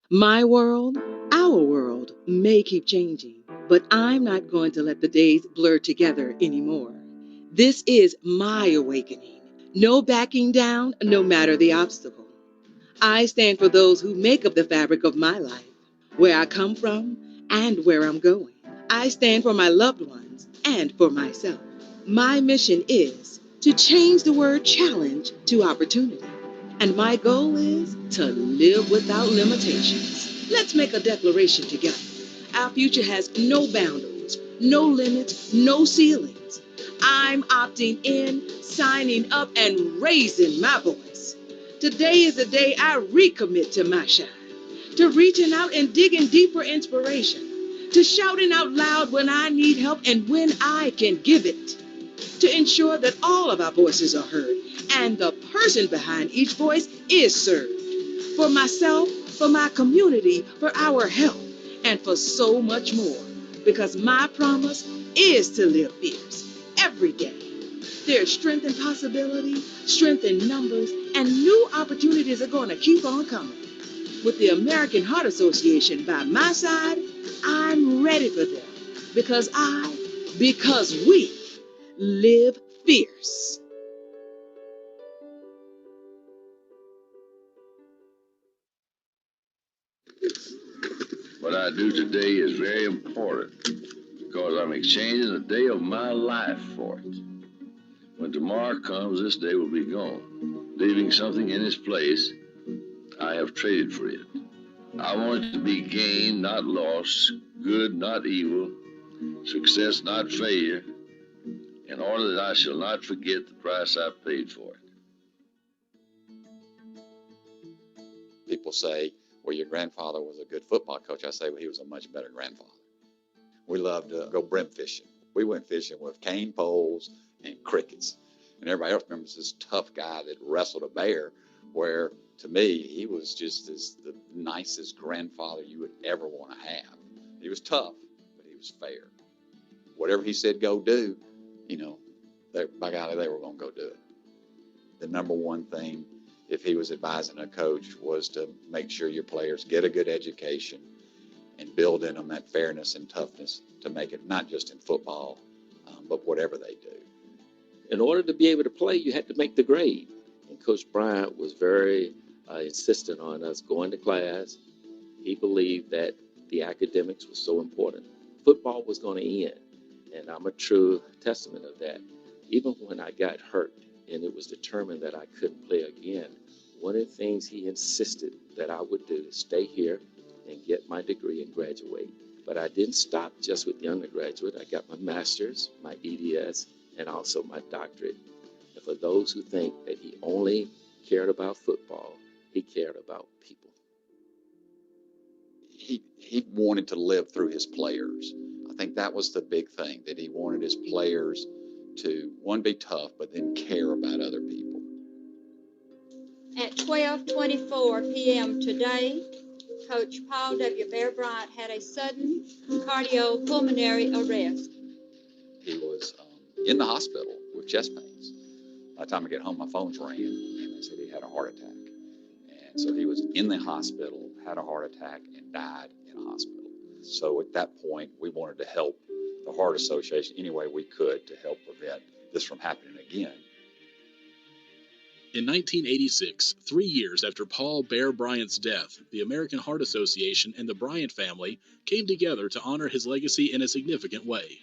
My world, our world, may keep changing, but I'm not going to let the days blur together anymore. This is my awakening. No backing down, no matter the obstacle. I stand for those who make up the fabric of my life, where I come from and where I'm going. I stand for my loved ones and for myself. My mission is to change the word challenge to opportunity. And my goal is to live without limitations. Let's make a declaration together. Our future has no boundaries, no limits, no ceilings. I'm opting in, signing up, and raising my voice. Today is the day I recommit to my shine, to reaching out and digging deeper inspiration, to shouting out loud when I need help and when I can give it, to ensure that all of our voices are heard and the person behind each voice is served. For myself, for my community, for our health, and for so much more. Because my promise is to live fierce every day. There's strength in possibility, strength in numbers, and new opportunities are going to keep on coming. With the American Heart Association by my side, I'm ready for them. Because we live fierce. What I do today is very important because I'm exchanging a day of my life for it. When tomorrow comes, this day will be gone, leaving something in its place I have traded for it. I want it to be gain, not loss, good, not evil, success, not failure, in order that I shall not forget the price I paid for it. People say, well, your grandfather was a good football coach. I say, well, he was a much better grandfather. We loved to go brim fishing. We went fishing with cane poles and crickets. And everybody else remembers this tough guy that wrestled a bear, where to me, he was just the nicest grandfather you would ever want to have. He was tough, but he was fair. Whatever he said go do, by golly, they were going to go do it. The number one thing, if he was advising a coach, was to make sure your players get a good education and build in them that fairness and toughness to make it not just in football, but whatever they do. In order to be able to play, you had to make the grade. And Coach Bryant was very insistent on us going to class. He believed that the academics was so important. Football was going to end, and I'm a true testament of that. Even when I got hurt and it was determined that I couldn't play again, one of the things he insisted that I would do is stay here and get my degree and graduate. But I didn't stop just with the undergraduate. I got my master's, my EDS, and also my doctorate. And for those who think that he only cared about football, he cared about people. He wanted to live through his players. I think that was the big thing, that he wanted his players to, one, be tough, but then care about other people. At 12:24 p.m. today, Coach Paul W. Bear Bryant had a sudden cardiopulmonary arrest. He was in the hospital with chest pains. By the time I get home, my phone's ringing, and they said he had a heart attack. And so he was in the hospital, had a heart attack, and died in a hospital. So at that point, we wanted to help the Heart Association any way we could to help prevent this from happening again. In 1986, 3 years after Paul Bear Bryant's death, the American Heart Association and the Bryant family came together to honor his legacy in a significant way.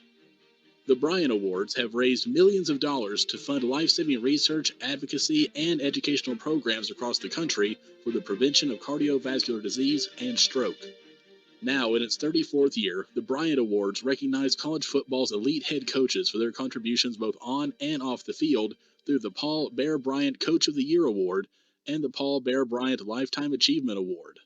The Bryant Awards have raised millions of dollars to fund life-saving research, advocacy, and educational programs across the country for the prevention of cardiovascular disease and stroke. Now, in its 34th year, the Bryant Awards recognize college football's elite head coaches for their contributions both on and off the field through the Paul Bear Bryant Coach of the Year Award and the Paul Bear Bryant Lifetime Achievement Award.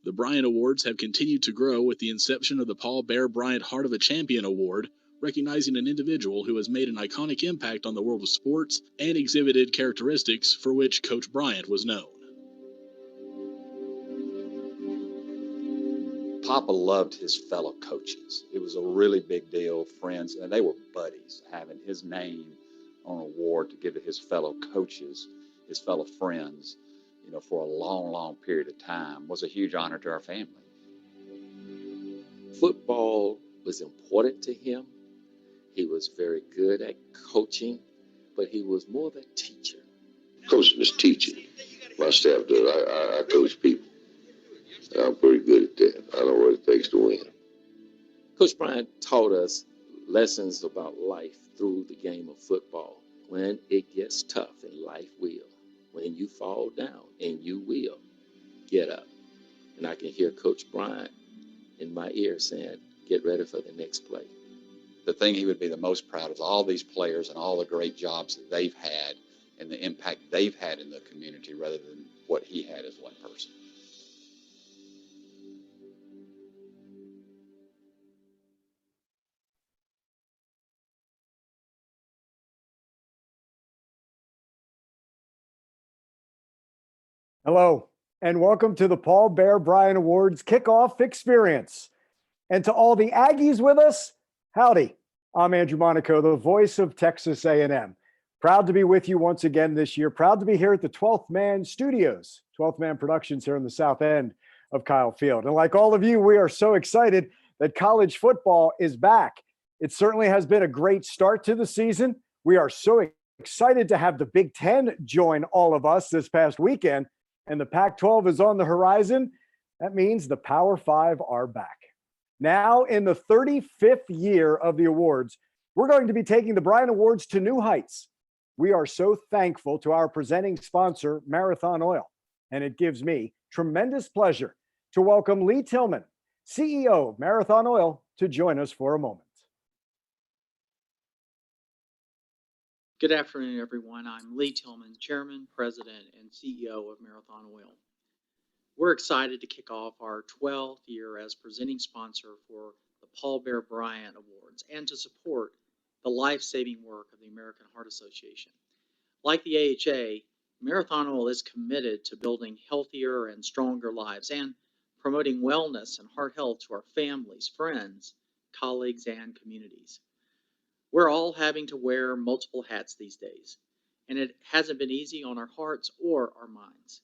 The Bryant Awards have continued to grow with the inception of the Paul Bear Bryant Heart of a Champion Award, recognizing an individual who has made an iconic impact on the world of sports and exhibited characteristics for which Coach Bryant was known. Papa loved his fellow coaches. It was a really big deal, friends, and they were buddies. Having his name on an award to give to his fellow coaches, his fellow friends, for a long, long period of time was a huge honor to our family. Football was important to him. He was very good at coaching, but he was more of a teacher. Coaching is teaching. My staff does. I coach people. I'm pretty good at that. I know what it takes to win. Coach Bryant taught us lessons about life through the game of football. When it gets tough, and life will. When you fall down, and you will, get up. And I can hear Coach Bryant in my ear saying, get ready for the next play. The thing he would be the most proud of is all these players and all the great jobs that they've had and the impact they've had in the community rather than what he had as one person. Hello, and welcome to the Paul Bear Bryant Awards Kickoff Experience. And to all the Aggies with us, howdy. I'm Andrew Monaco, the voice of Texas A&M. Proud to be with you once again this year. Proud to be here at the 12th Man Studios, 12th Man Productions here in the south end of Kyle Field. And like all of you, we are so excited that college football is back. It certainly has been a great start to the season. We are so excited to have the Big Ten join all of us this past weekend. And the Pac-12 is on the horizon. That means the Power Five are back. Now, in the 35th year of the awards, we're going to be taking the Bryant Awards to new heights. We are so thankful to our presenting sponsor, Marathon Oil, and it gives me tremendous pleasure to welcome Lee Tillman, CEO of Marathon Oil, to join us for a moment. Good afternoon, everyone. I'm Lee Tillman, Chairman, President, and CEO of Marathon Oil. We're excited to kick off our 12th year as presenting sponsor for the Paul Bear Bryant Awards and to support the life-saving work of the American Heart Association. Like the AHA, Marathon Oil is committed to building healthier and stronger lives and promoting wellness and heart health to our families, friends, colleagues, and communities. We're all having to wear multiple hats these days, and it hasn't been easy on our hearts or our minds.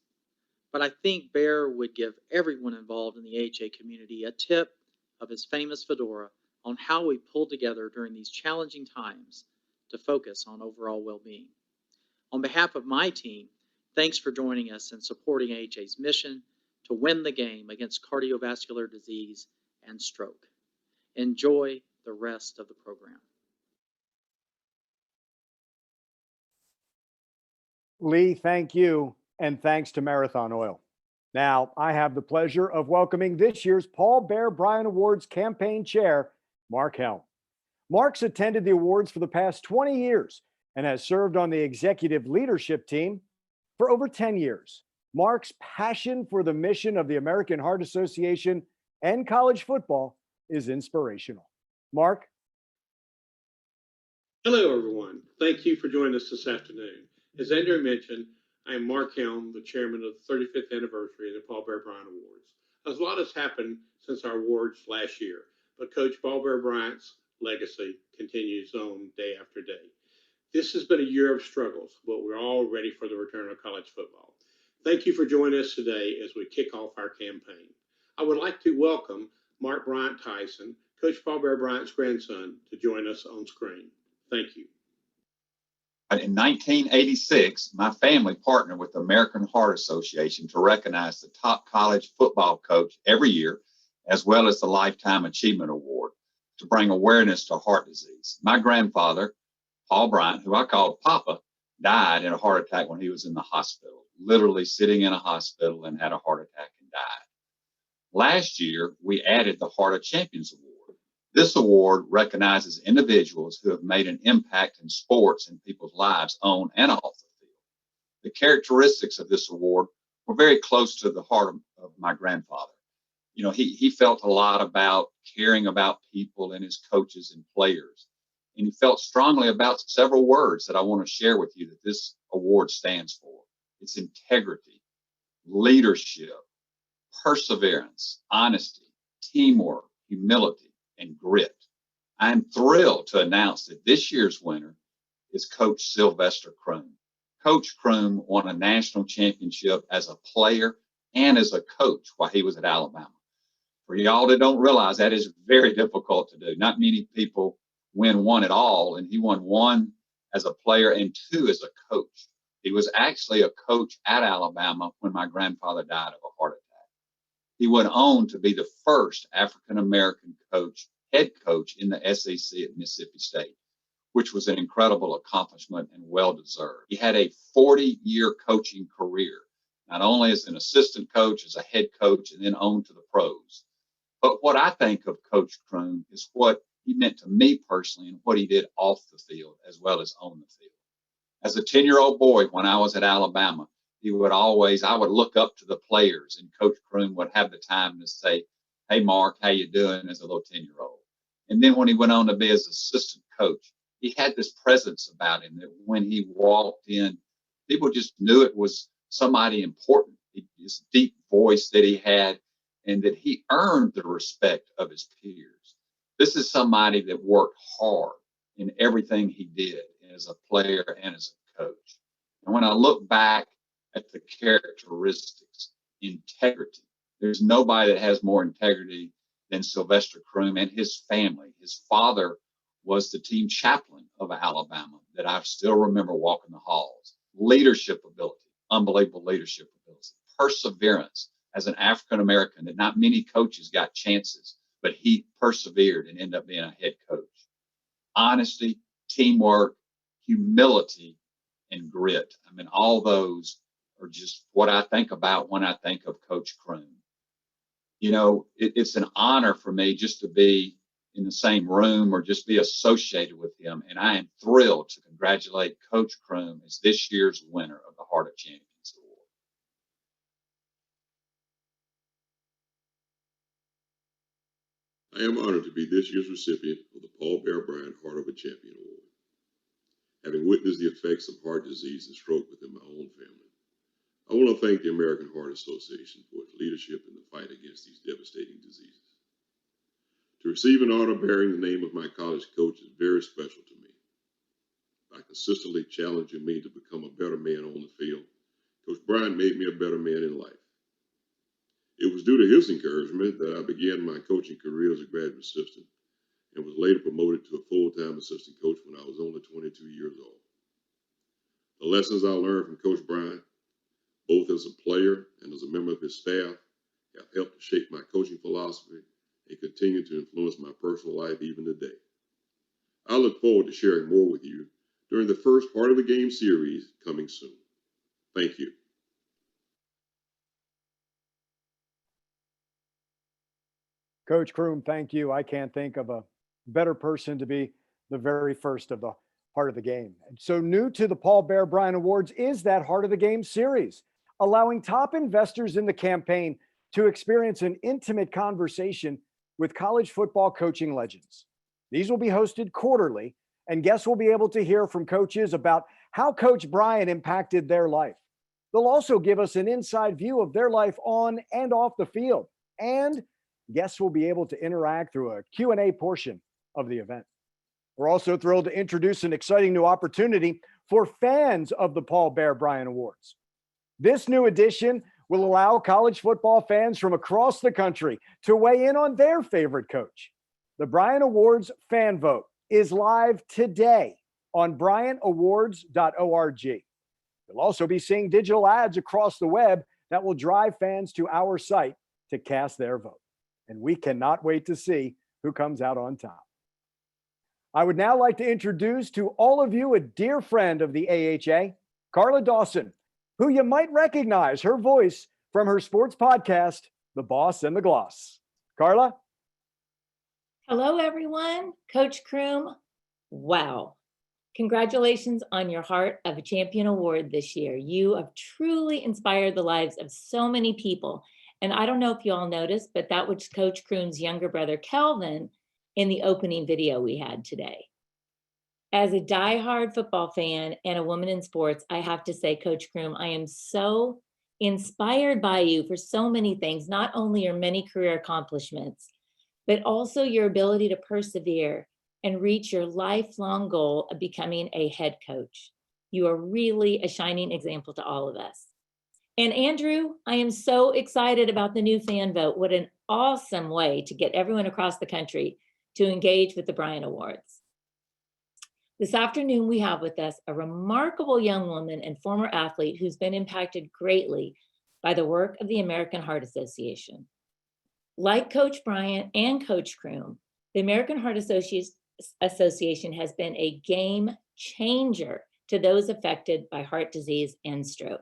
But I think Bear would give everyone involved in the AHA community a tip of his famous fedora on how we pulled together during these challenging times to focus on overall well-being. On behalf of my team, thanks for joining us and supporting AHA's mission to win the game against cardiovascular disease and stroke. Enjoy the rest of the program. Lee, thank you, and thanks to Marathon Oil. Now, I have the pleasure of welcoming this year's Paul Bear Bryant Awards campaign chair, Mark Helm. Mark's attended the awards for the past 20 years and has served on the executive leadership team for over 10 years. Mark's passion for the mission of the American Heart Association and college football is inspirational. Mark? Hello, everyone. Thank you for joining us this afternoon. As Andrew mentioned, I am Mark Helm, the chairman of the 35th anniversary of the Paul Bear Bryant Awards. A lot has happened since our awards last year, but Coach Paul Bear Bryant's legacy continues on day after day. This has been a year of struggles, but we're all ready for the return of college football. Thank you for joining us today as we kick off our campaign. I would like to welcome Mark Bryant Tyson, Coach Paul Bear Bryant's grandson, to join us on screen. Thank you. In 1986, my family partnered with the American Heart Association to recognize the top college football coach every year, as well as the Lifetime Achievement Award, to bring awareness to heart disease. My grandfather, Paul Bryant, who I called Papa, died in a heart attack when he was in the hospital, literally sitting in a hospital, and had a heart attack and died. Last year, we added the Heart of Champions Award. This award recognizes individuals who have made an impact in sports and people's lives on and off the field. The characteristics of this award were very close to the heart of my grandfather. You know, he felt a lot about caring about people and his coaches and players. And he felt strongly about several words that I want to share with you that this award stands for. It's integrity, leadership, perseverance, honesty, teamwork, humility, and grit. I'm thrilled to announce that this year's winner is Coach Sylvester Croom. Coach Croom won a national championship as a player and as a coach while he was at Alabama. For y'all that don't realize, that is very difficult to do. Not many people win one at all, and he won one as a player and two as a coach. He was actually a coach at Alabama when my grandfather died of a heart attack. He went on to be the first African-American coach, head coach in the SEC at Mississippi State, which was an incredible accomplishment and well-deserved. He had a 40-year coaching career, not only as an assistant coach, as a head coach, and then on to the pros. But what I think of Coach Croom is what he meant to me personally and what he did off the field as well as on the field. As a 10-year-old boy, when I was at Alabama, I would look up to the players, and Coach Croom would have the time to say, "Hey, Mark, how you doing?" as a little 10-year-old. And then when he went on to be his assistant coach, he had this presence about him that when he walked in, people just knew it was somebody important. His deep voice that he had, and that he earned the respect of his peers. This is somebody that worked hard in everything he did as a player and as a coach. And when I look back at the characteristics, integrity, there's nobody that has more integrity than Sylvester Croom and his family. His father was the team chaplain of Alabama that I still remember walking the halls. Leadership ability, unbelievable leadership ability. Perseverance as an African-American that not many coaches got chances, but he persevered and ended up being a head coach. Honesty, teamwork, humility, and grit. I mean, all those are just what I think about when I think of Coach Croom. You know, it's an honor for me just to be in the same room or just be associated with him. And I am thrilled to congratulate Coach Croom as this year's winner of the Heart of Champions Award. I am honored to be this year's recipient of the Paul Bear Bryant Heart of a Champion Award. Having witnessed the effects of heart disease and stroke within my own family, I want to thank the American Heart Association for its leadership in the fight against these devastating diseases. To receive an honor bearing the name of my college coach is very special to me. By consistently challenging me to become a better man on the field, Coach Bryant made me a better man in life. It was due to his encouragement that I began my coaching career as a graduate assistant and was later promoted to a full-time assistant coach when I was only 22 years old. The lessons I learned from Coach Bryant, both as a player and as a member of his staff, have helped to shape my coaching philosophy and continue to influence my personal life even today. I look forward to sharing more with you during the first Heart of the Game series coming soon. Thank you. Coach Croom, thank you. I can't think of a better person to be the very first of the Heart of the Game. And so new to the Paul Bear Bryant Awards is that Heart of the Game series, allowing top investors in the campaign to experience an intimate conversation with college football coaching legends. These will be hosted quarterly, and guests will be able to hear from coaches about how Coach Bryant impacted their life. They'll also give us an inside view of their life on and off the field, and guests will be able to interact through a Q&A portion of the event. We're also thrilled to introduce an exciting new opportunity for fans of the Paul Bear Bryant Awards. This new edition will allow college football fans from across the country to weigh in on their favorite coach. The Bryant Awards fan vote is live today on bryantawards.org. You'll also be seeing digital ads across the web that will drive fans to our site to cast their vote. And we cannot wait to see who comes out on top. I would now like to introduce to all of you a dear friend of the AHA, Carla Dawson, who you might recognize her voice from her sports podcast, The Boss and the Gloss. Carla? Hello, everyone. Coach Kroom, wow. Congratulations on your Heart of a Champion Award this year. You have truly inspired the lives of so many people. And I don't know if you all noticed, but that was Coach Kroom's younger brother, Kelvin, in the opening video we had today. As a diehard football fan and a woman in sports, I have to say, Coach Kroom, I am so inspired by you for so many things, not only your many career accomplishments, but also your ability to persevere and reach your lifelong goal of becoming a head coach. You are really a shining example to all of us. And Andrew, I am so excited about the new fan vote. What an awesome way to get everyone across the country to engage with the Bryant Awards. This afternoon, we have with us a remarkable young woman and former athlete who's been impacted greatly by the work of the American Heart Association. Like Coach Bryant and Coach Kroom, the American Heart Association has been a game changer to those affected by heart disease and stroke.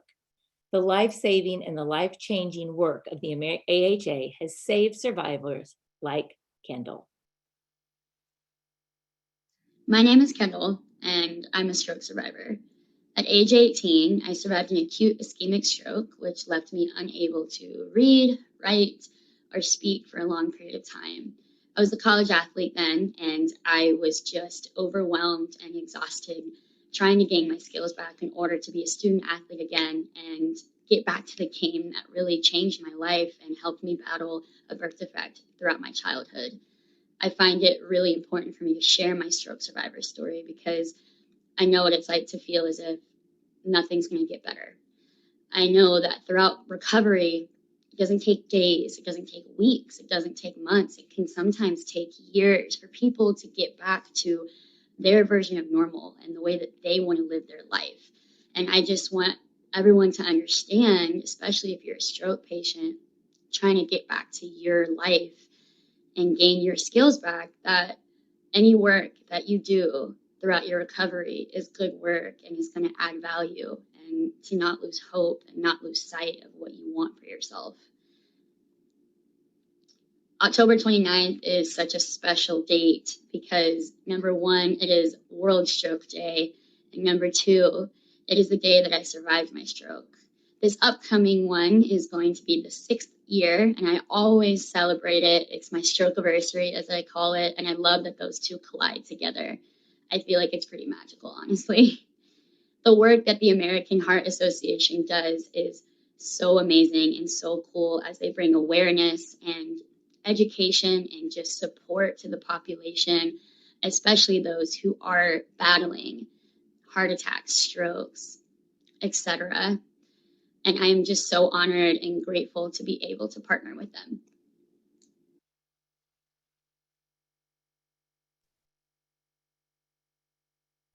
The life-saving and the life-changing work of the AHA has saved survivors like Kendall. My name is Kendall, and I'm a stroke survivor. At age 18, I survived an acute ischemic stroke, which left me unable to read, write, or speak for a long period of time. I was a college athlete then, and I was just overwhelmed and exhausted trying to gain my skills back in order to be a student athlete again and get back to the game that really changed my life and helped me battle a birth defect throughout my childhood. I find it really important for me to share my stroke survivor story because I know what it's like to feel as if nothing's going to get better. I know that throughout recovery, it doesn't take days, it doesn't take weeks, it doesn't take months. It can sometimes take years for people to get back to their version of normal and the way that they want to live their life. And I just want everyone to understand, especially if you're a stroke patient, trying to get back to your life and gain your skills back, that any work that you do throughout your recovery is good work and is going to add value, and to not lose hope and not lose sight of what you want for yourself. October 29th is such a special date because number one, it is World Stroke Day, and number two, it is the day that I survived my stroke. This upcoming one is going to be the 6th year, and I always celebrate it. It's my stroke anniversary, as I call it, and I love that those two collide together. I feel like it's pretty magical, honestly. The work that the American Heart Association does is so amazing and so cool as they bring awareness and education and just support to the population, especially those who are battling heart attacks, strokes, etc. And I am just so honored and grateful to be able to partner with them.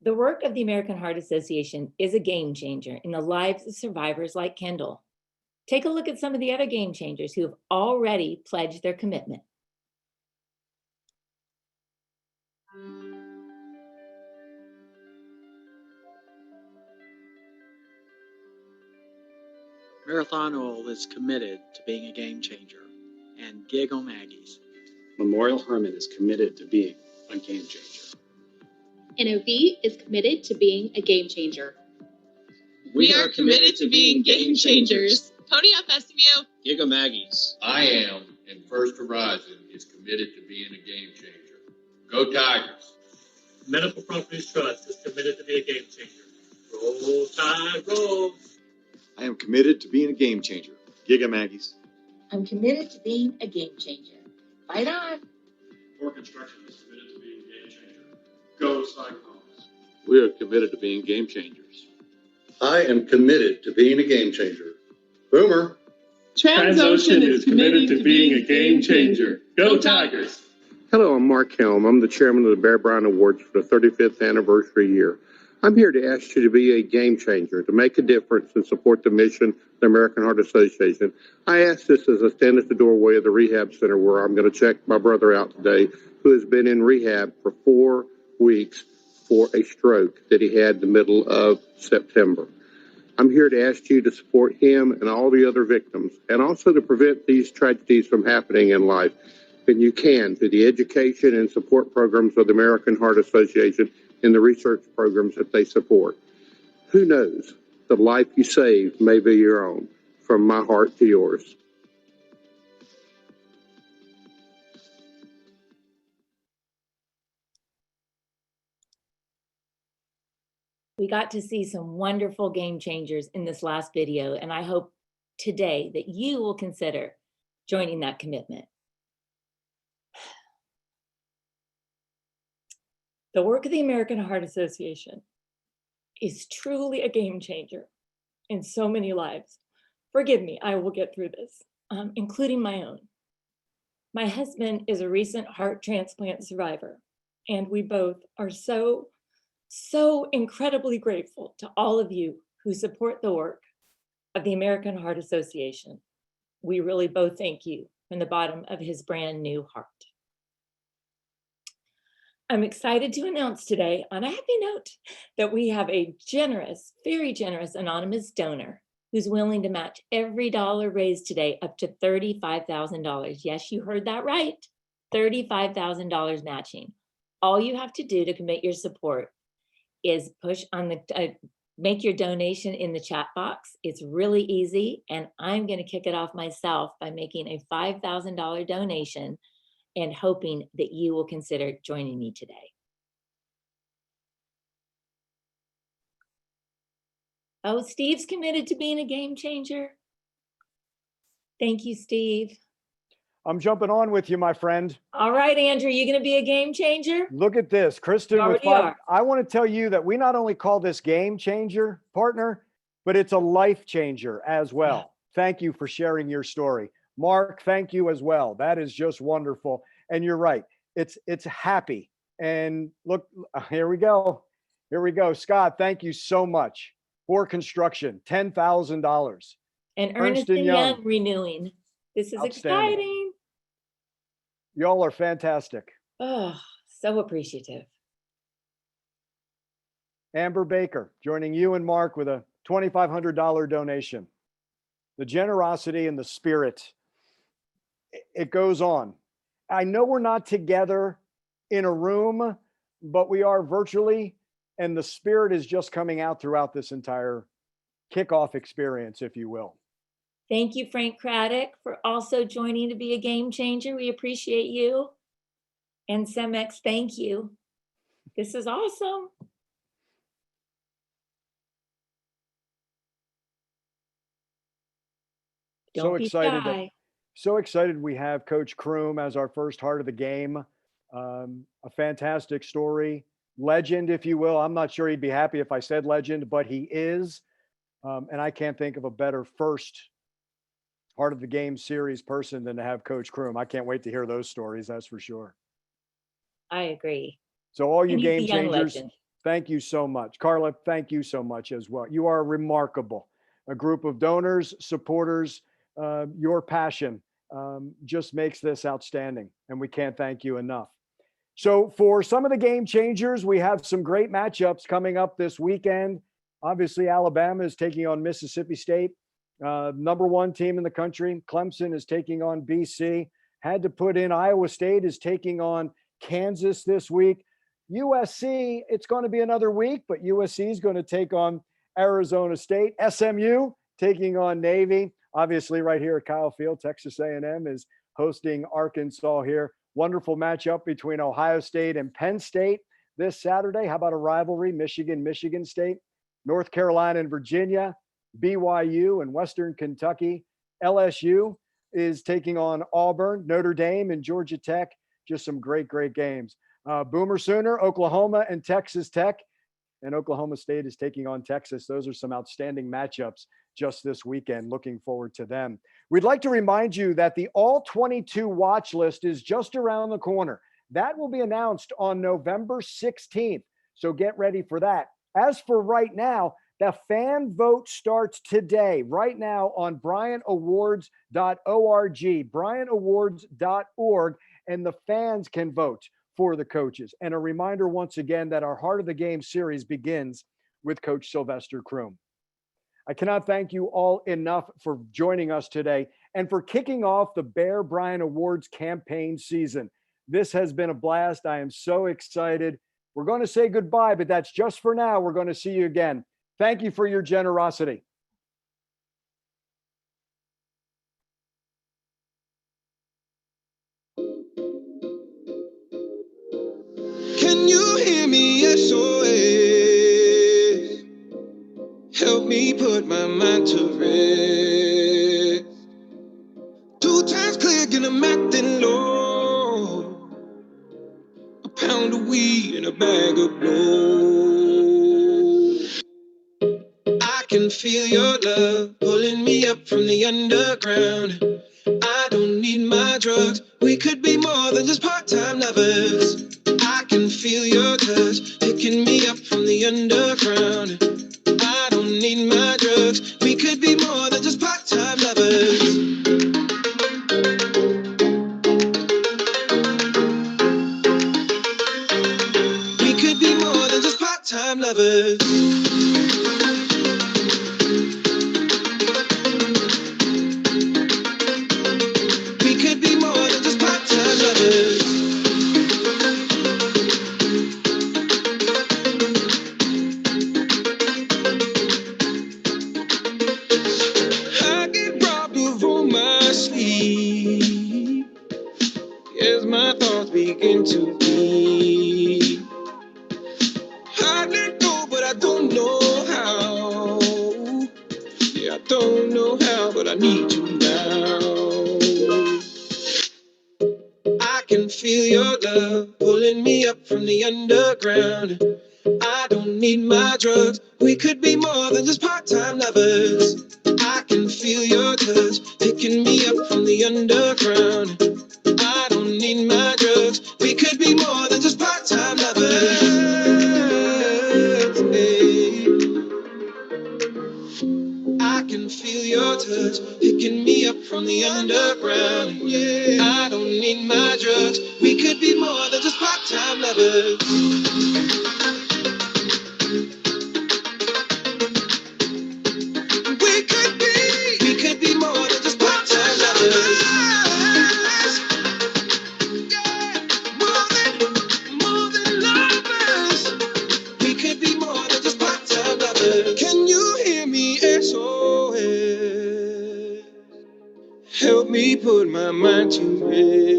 The work of the American Heart Association is a game changer in the lives of survivors like Kendall. Take a look at some of the other game changers who have already pledged their commitment. Marathon Oil is committed to being a game changer, and Gig O'Maggies. Memorial Hermann is committed to being a game changer. NOV is committed to being a game changer. We are committed to being game changers. Tony Festimio. Gig O'Maggies. I am, and First Horizon is committed to being a game changer. Go Tigers. Medical Properties Trust is committed to be a game changer. Roll Tide, roll. I am committed to being a game changer. Gig O'Maggies. I'm committed to being a game changer. Fight on. Core Construction is committed to being a game changer. Go Cyclones. We are committed to being game changers. I am committed to being a game changer. Boomer. Transocean is committed to being a game changer. Go Tigers. Hello, I'm Mark Helm. I'm the chairman of the Bear Bryant Awards for the 35th anniversary year. I'm here to ask you to be a game changer, to make a difference and support the mission of the American Heart Association. I ask this as I stand at the doorway of the rehab center where I'm going to check my brother out today, who has been in rehab for 4 weeks for a stroke that he had in the middle of September. I'm here to ask you to support him and all the other victims, and also to prevent these tragedies from happening in life. And you can through the education and support programs of the American Heart Association and the research programs that they support. Who knows? The life you save may be your own. From my heart to yours. We got to see some wonderful game changers in this last video, and I hope today that you will consider joining that commitment. The work of the American Heart Association is truly a game changer in so many lives. Forgive me, I will get through this, including my own. My husband is a recent heart transplant survivor, and we both are so incredibly grateful to all of you who support the work of the American Heart Association. We really both thank you from the bottom of his brand new heart. I'm excited to announce today, on a happy note, that we have a generous, very generous anonymous donor who's willing to match every dollar raised today up to $35,000. Yes, you heard that right, $35,000 matching. All you have to do to commit your support is push on the, make your donation in the chat box. It's really easy, and I'm gonna kick it off myself by making a $5,000 donation and hoping that you will consider joining me today. Oh, Steve's committed to being a game changer. Thank you, Steve. I'm jumping on with you, my friend. All right, Andrew, you gonna be a game changer? Look at this, Kristen. You With already are. I want to tell you that we not only call this game changer, partner, but it's a life changer as well. Thank you for sharing your story. Mark, thank you as well. That is just wonderful. And you're right. It's happy. And look, here we go. Here we go. Scott, thank you so much for construction. $10,000. And Ernest and Young renewing. This is Outstanding. exciting. Y'all are fantastic. Oh, so appreciative. Amber Baker joining you and Mark with a $2,500 donation. The generosity and the spirit, it goes on. I know we're not together in a room, but we are virtually, and the spirit is just coming out throughout this entire kickoff experience, if you will. Thank you, Frank Craddock, for also joining to be a game changer. We appreciate you. And Cemex, thank you. This is awesome. Don't be shy. So excited we have Coach Kroom as our first heart of the game. A fantastic story. Legend, if you will. I'm not sure he'd be happy if I said legend, but he is. And I can't think of a better first heart of the game series person than to have Coach Kroom. I can't wait to hear those stories, that's for sure. I agree. So all you And he's game a young changers, legend. thank you so much. Carla, thank you so much as well. You are remarkable. A group of donors, supporters, your passion just makes this outstanding, and we can't thank you enough. So for some of the game changers, we have some great matchups coming up this weekend. Obviously, Alabama is taking on Mississippi State, #1 team in the country. Clemson is taking on BC. Had to put in Iowa State is taking on Kansas this week. USC, it's going to be another week, but USC is going to take on Arizona State. SMU taking on Navy. Obviously, right here at Kyle Field, Texas A&M is hosting Arkansas here. Wonderful matchup between Ohio State and Penn State this Saturday. How about a rivalry? Michigan State, North Carolina and Virginia, BYU and Western Kentucky. LSU is taking on Auburn, Notre Dame and Georgia Tech. Just some great games. Boomer Sooner, Oklahoma and Texas Tech. And Oklahoma State is taking on Texas. Those are some outstanding matchups just this weekend. Looking forward to them. We'd like to remind you that the All 22 watch list is just around the corner. That will be announced on November 16th. So get ready for that. As for right now, the fan vote starts today, right now on BryantAwards.org, BryantAwards.org, and the fans can vote for the coaches. And a reminder once again that our Heart of the Game series begins with Coach Sylvester Croom. I cannot thank you all enough for joining us today and for kicking off the Bear Bryant Awards campaign season. This has been a blast. I am so excited. We're going to say goodbye, but that's just for now. We're going to see you again. Thank you for your generosity. Can you hear me? SOS. Help me put my mind to rest. 2 times clear, get 'em acting low. A pound of weed and a bag of blow. I can feel your love pulling me up from the underground. I don't need my drugs. We could be more than just part-time lovers. I can feel your touch picking me up from the underground. I don't need my drugs. We could be more than just part-time lovers. We could be more than just part-time lovers. We could be more than just part-time lovers. I get robbed of all my sleep as my thoughts begin to bleed. I let go, but I don't know how. Yeah, I don't know how, but I need you now. I can feel your love pulling me up from the underground. I don't need my drugs. We could be more than just part-time lovers. I can feel your touch picking me up from the underground. I don't need my drugs. We could be more than just part-time lovers. Hey. I can feel your touch picking me up from the underground. Yeah. I don't need my drugs. We could be more than just part-time lovers. We could be more than just part-time lovers. Yeah, more than lovers. We could be more than just part-time lovers. Can you hear me? SOS. Help me put my mind to rest.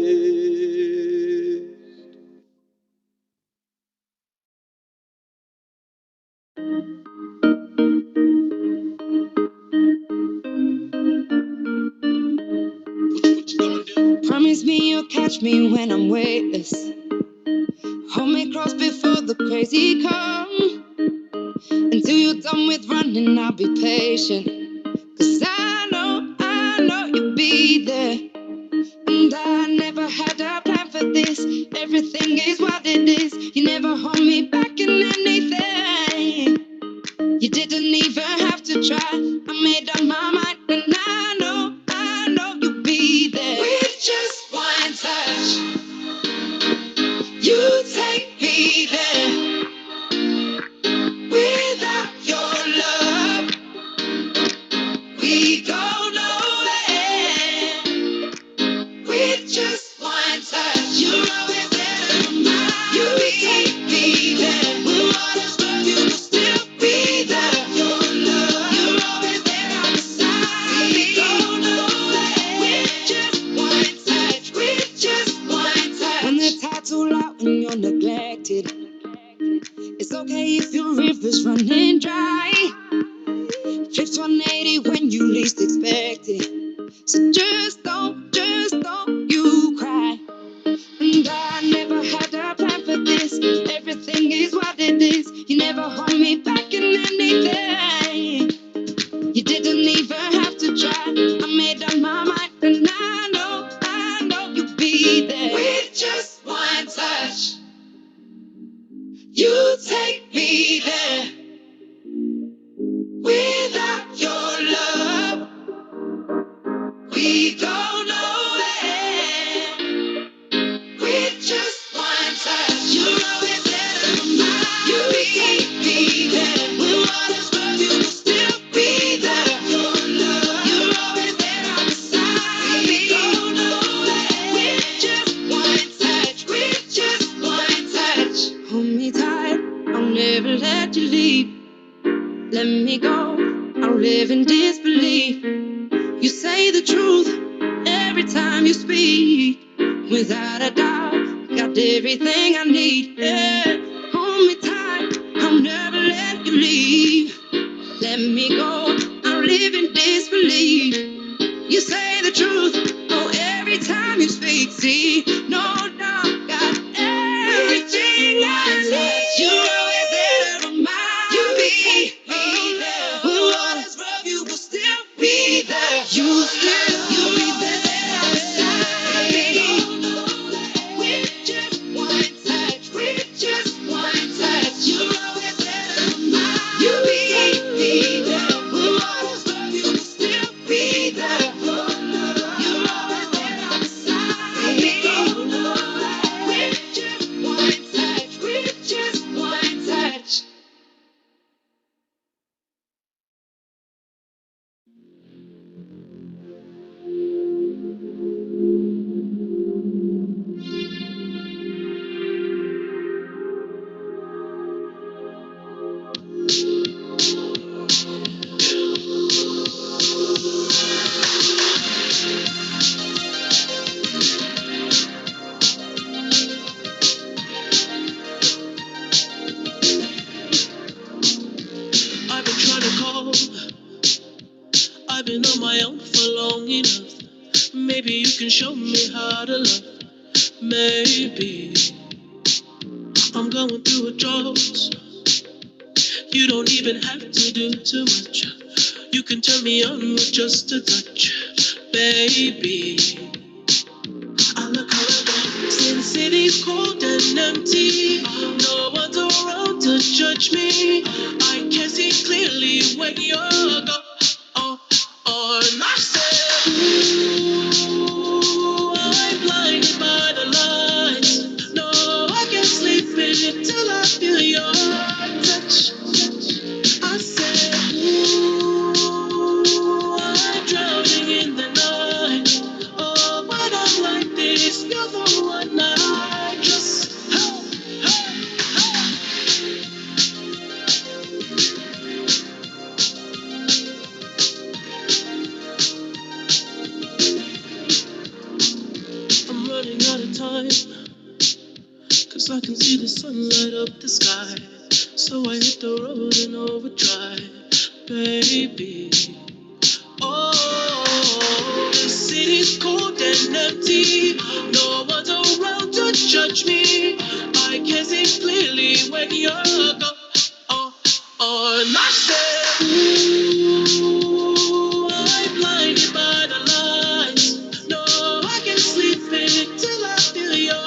Promise me you'll catch me when I'm weightless. Hold me close before the crazy come. Until you're done with running, I'll be patient. 'Cause I know you'll be there. And I never had a plan for this. Everything is what it is. You never hold me back in anything. You didn't even have to try. I made up my mind, and I know you'll be there. With just one touch, you take me there. Without your love, we go nowhere. With just one touch, you're always there in my mind. You take me there. When waters run, you will still be there. Your love, you're always there on the side. We go nowhere. With just one touch, with just one touch. When the tide's all out and you're neglected, it's okay if your river's running dry. Flips 180 when you least expect it. So just don't you cry. And I never had a plan for this. Everything is what it is. You never hold me back in anything. You didn't even have to try. I made up my mind, and I know you'll be there. With just one touch. me. You say the truth every time you speak. Without a doubt, got everything I need. Yeah. Hold me tight, I'll never let you leave. Let me go, I'm living disbelief. You say the truth, oh, every time you speak. See, no doubt, got everything I need. You're always there to remind me. When waters rough, you will still be there. You'll be there beside me. With just one touch, with just one touch. You're always there to remind me. When waters rough, you will still be there. You're always there beside me. With just one touch, with just one touch. I've been trying to call. I've been on my own for long enough. Maybe you can show me how to love. Maybe I'm going through a drought. You don't even have to do too much. You can turn me on with just a touch, baby. I look around since city's cold and empty. No one's around to judge me. I can see clearly when you're gone. And I said, ooh, I'm blinded by the lights. No, I can't sleep until I feel your touch. I said, ooh, I'm drowning in the night. Oh, when I'm like this, you're the one I just. Hey, hey, hey. I'm running out of time, 'cause I can see the sun light up the sky. So I hit the road in overdrive, baby. Oh, the city's cold and empty. No one's around to judge me. I can see clearly when you're gone. And I said, ooh, I'm blinded by the lights. No, I can't sleep until I feel your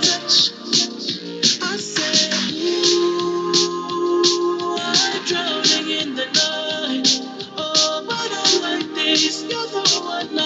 touch. I said, ooh, I'm drowning in the night. Oh, but I'm like this, you're the one